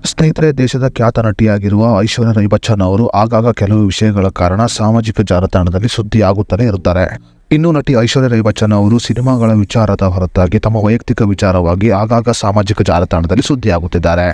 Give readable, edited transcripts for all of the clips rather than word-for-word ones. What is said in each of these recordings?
ಸ್ನೇಹಿತರೆ, ದೇಶದ ಖ್ಯಾತ ನಟಿಯಾಗಿರುವ ಐಶ್ವರ್ಯ ರೈ ಬಚ್ಚನ್ ಅವರು ಆಗಾಗ ಕೆಲವು ವಿಷಯಗಳ ಕಾರಣ ಸಾಮಾಜಿಕ ಜಾಲತಾಣದಲ್ಲಿ ಸುದ್ದಿ ಆಗುತ್ತಲೇ ಇರುತ್ತಾರೆ. ಇನ್ನು ನಟಿ ಐಶ್ವರ್ಯ ರೈ ಬಚ್ಚನ್ ಅವರು ಸಿನಿಮಾಗಳ ವಿಚಾರದ ಹೊರತಾಗಿ ತಮ್ಮ ವೈಯಕ್ತಿಕ ವಿಚಾರವಾಗಿ ಆಗಾಗ ಸಾಮಾಜಿಕ ಜಾಲತಾಣದಲ್ಲಿ ಸುದ್ದಿ ಆಗುತ್ತಿದ್ದಾರೆ.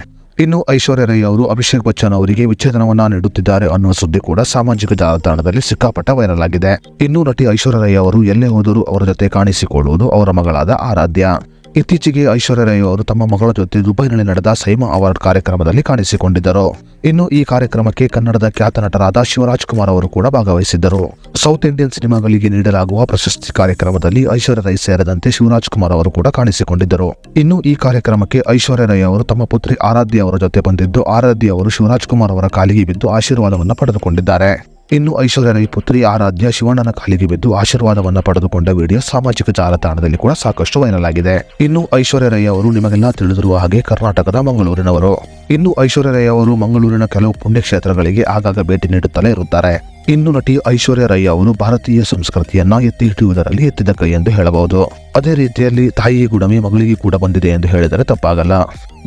ಇನ್ನು ಐಶ್ವರ್ಯ ರೈ ಅವರು ಅಭಿಷೇಕ್ ಬಚ್ಚನ್ ಅವರಿಗೆ ವಿಚ್ಛೇದನವನ್ನ ನೀಡುತ್ತಿದ್ದಾರೆ ಅನ್ನುವ ಸುದ್ದಿ ಕೂಡ ಸಾಮಾಜಿಕ ಜಾಲತಾಣದಲ್ಲಿ ಸಿಕ್ಕಾಪಟ್ಟ ವೈರಲ್ ಆಗಿದೆ. ಇನ್ನು ನಟಿ ಐಶ್ವರ್ಯ ರೈ ಅವರು ಎಲ್ಲೇ ಹೋದರೂ ಅವರ ಜೊತೆ ಕಾಣಿಸಿಕೊಳ್ಳುವುದು ಅವರ ಮಗಳಾದ ಆರಾಧ್ಯ. ಇತ್ತೀಚೆಗೆ ಐಶ್ವರ್ಯ ರೈ ಅವರು ತಮ್ಮ ಮಗಳ ಜೊತೆ ದುಬೈನಲ್ಲಿ ನಡೆದ ಸೈಮಾ ಅವಾರ್ಡ್ ಕಾರ್ಯಕ್ರಮದಲ್ಲಿ ಕಾಣಿಸಿಕೊಂಡಿದ್ದರು. ಇನ್ನು ಈ ಕಾರ್ಯಕ್ರಮಕ್ಕೆ ಕನ್ನಡದ ಖ್ಯಾತ ನಟರಾದ ಶಿವರಾಜ್ ಕುಮಾರ್ ಅವರು ಕೂಡ ಭಾಗವಹಿಸಿದ್ದರು. ಸೌತ್ ಇಂಡಿಯನ್ ಸಿನಿಮಾಗಳಿಗೆ ನೀಡಲಾಗುವ ಪ್ರಶಸ್ತಿ ಕಾರ್ಯಕ್ರಮದಲ್ಲಿ ಐಶ್ವರ್ಯ ರೈ ಸೇರಿದಂತೆ ಶಿವರಾಜ್ ಕುಮಾರ್ ಅವರು ಕೂಡ ಕಾಣಿಸಿಕೊಂಡಿದ್ದರು. ಇನ್ನು ಈ ಕಾರ್ಯಕ್ರಮಕ್ಕೆ ಐಶ್ವರ್ಯ ರೈ ಅವರು ತಮ್ಮ ಪುತ್ರಿ ಆರಾಧ್ಯ ಅವರ ಜೊತೆ ಬಂದಿದ್ದು, ಆರಾಧ್ಯ ಅವರು ಶಿವರಾಜ್ ಕುಮಾರ್ ಅವರ ಕಾಲಿಗೆ ಬಿದ್ದು ಆಶೀರ್ವಾದವನ್ನು ಪಡೆದುಕೊಂಡಿದ್ದಾರೆ. ಇನ್ನು ಐಶ್ವರ್ಯ ರೈ ಪುತ್ರಿ ಆರಾಧ್ಯ ಶಿವಣ್ಣನ ಕಾಲಿಗೆ ಬಿದ್ದು ಆಶೀರ್ವಾದವನ್ನ ಪಡೆದುಕೊಂಡ ವಿಡಿಯೋ ಸಾಮಾಜಿಕ ಜಾಲತಾಣದಲ್ಲಿ ಕೂಡ ಸಾಕಷ್ಟು ವೈರಲ್ ಆಗಿದೆ. ಇನ್ನು ಐಶ್ವರ್ಯ ರೈ ಅವರು ನಿಮಗೆಲ್ಲ ತಿಳಿದಿರುವ ಹಾಗೆ ಕರ್ನಾಟಕದ ಮಂಗಳೂರಿನವರು. ಇನ್ನು ಐಶ್ವರ್ಯ ರೈ ಅವರು ಮಂಗಳೂರಿನ ಕೆಲವು ಪುಣ್ಯಕ್ಷೇತ್ರಗಳಿಗೆ ಆಗಾಗ ಭೇಟಿ ನೀಡುತ್ತಲೇ ಇರುತ್ತಾರೆ. ಇನ್ನು ನಟಿ ಐಶ್ವರ್ಯ ರೈ ಅವರು ಭಾರತೀಯ ಸಂಸ್ಕೃತಿಯನ್ನ ಎತ್ತಿ ಹಿಡಿಯುವುದರಲ್ಲಿ ಎತ್ತಿದ ಕೈ ಎಂದು ಹೇಳಬಹುದು. ಅದೇ ರೀತಿಯಲ್ಲಿ ತಾಯಿ ಗುಡಮೆ ಮಗಳಿಗೆ ಕೂಡ ಬಂದಿದೆ ಎಂದು ಹೇಳಿದರೆ ತಪ್ಪಾಗಲ್ಲ.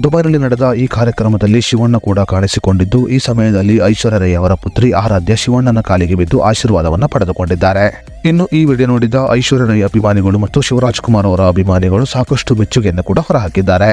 ದುಬೈನಲ್ಲಿ ನಡೆದ ಈ ಕಾರ್ಯಕ್ರಮದಲ್ಲಿ ಶಿವಣ್ಣ ಕೂಡ ಕಾಣಿಸಿಕೊಂಡಿದ್ದು, ಈ ಸಮಯದಲ್ಲಿ ಐಶ್ವರ್ಯ ರೈ ಅವರ ಪುತ್ರಿ ಆರಾಧ್ಯ ಶಿವಣ್ಣನ ಕಾಲಿಗೆ ಬಿದ್ದು ಆಶೀರ್ವಾದವನ್ನ ಪಡೆದುಕೊಂಡಿದ್ದಾರೆ. ಇನ್ನು ಈ ವಿಡಿಯೋ ನೋಡಿದ ಐಶ್ವರ್ಯ ರೈ ಅಭಿಮಾನಿಗಳು ಮತ್ತು ಶಿವರಾಜ್ ಕುಮಾರ್ ಅವರ ಅಭಿಮಾನಿಗಳು ಸಾಕಷ್ಟು ಮೆಚ್ಚುಗೆಯನ್ನು ಕೂಡ ಹೊರಹಾಕಿದ್ದಾರೆ.